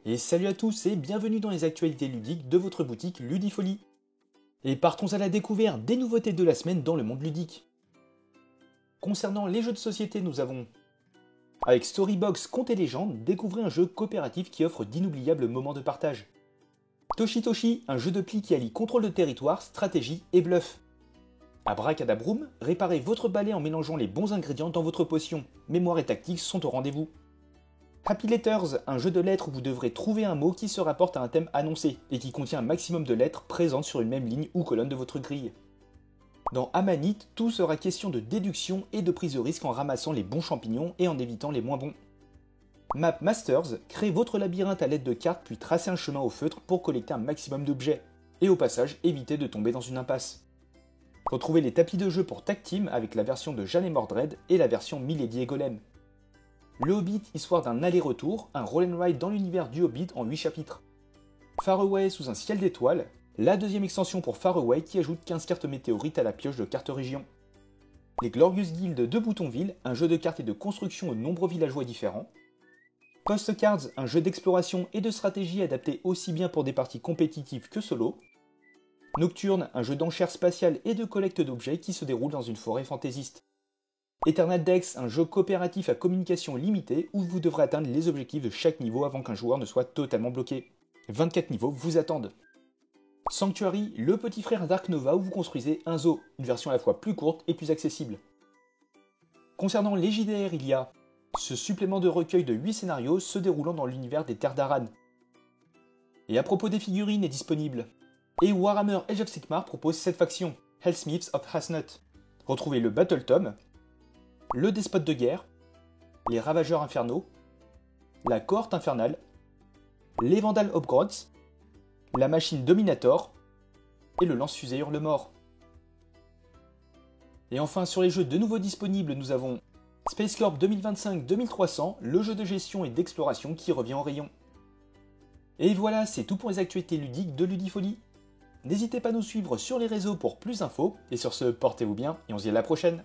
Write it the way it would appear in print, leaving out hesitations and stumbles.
Et salut à tous et bienvenue dans les actualités ludiques de votre boutique Ludifolie. Et partons à la découverte des nouveautés de la semaine dans le monde ludique. Concernant les jeux de société, nous avons, avec Storybox Contes et Légendes, découvrez un jeu coopératif qui offre d'inoubliables moments de partage. Toshi Toshi, un jeu de pli qui allie contrôle de territoire, stratégie et bluff. Abracadabroom, réparez votre balai en mélangeant les bons ingrédients dans votre potion. Mémoire et tactique sont au rendez-vous. Happy Letters, un jeu de lettres où vous devrez trouver un mot qui se rapporte à un thème annoncé et qui contient un maximum de lettres présentes sur une même ligne ou colonne de votre grille. Dans Amanite, tout sera question de déduction et de prise de risque en ramassant les bons champignons et en évitant les moins bons. Map Masters, créez votre labyrinthe à l'aide de cartes puis tracez un chemin au feutre pour collecter un maximum d'objets. Et au passage, évitez de tomber dans une impasse. Retrouvez les tapis de jeu pour Tag Team avec la version de Jeanne et Mordred et la version Milady et Golem. Le Hobbit, histoire d'un aller-retour, un roll and ride dans l'univers du Hobbit en 8 chapitres. Far Away sous un ciel d'étoiles, la deuxième extension pour Far Away qui ajoute 15 cartes météorites à la pioche de cartes région. Les Glorious Guilds de Boutonville, un jeu de cartes et de construction aux nombreux villageois différents. Postcards, un jeu d'exploration et de stratégie adapté aussi bien pour des parties compétitives que solo. Nocturne, un jeu d'enchères spatiales et de collecte d'objets qui se déroule dans une forêt fantaisiste. Eternal Dex, un jeu coopératif à communication limitée où vous devrez atteindre les objectifs de chaque niveau avant qu'un joueur ne soit totalement bloqué. 24 niveaux vous attendent. Sanctuary, le petit frère d'Ark Nova où vous construisez un zoo, une version à la fois plus courte et plus accessible. Concernant les JDR, il y a ce supplément de recueil de 8 scénarios se déroulant dans l'univers des Terres d'Aran. Et à propos des figurines est disponible. Et Warhammer Age of Sigmar propose cette faction, Hellsmiths of Hasnut. Retrouvez le Battle Tom, le Despote de guerre, les Ravageurs infernaux, la Cohorte infernale, les Vandals Hobgrots, la Machine Dominator et le Lance-Fusée Hurlemort. Et enfin sur les jeux de nouveau disponibles, nous avons Space Corp 2025-2300, le jeu de gestion et d'exploration qui revient en rayon. Et voilà, c'est tout pour les actualités ludiques de Ludifolie. N'hésitez pas à nous suivre sur les réseaux pour plus d'infos, et sur ce, portez-vous bien et on se dit à la prochaine.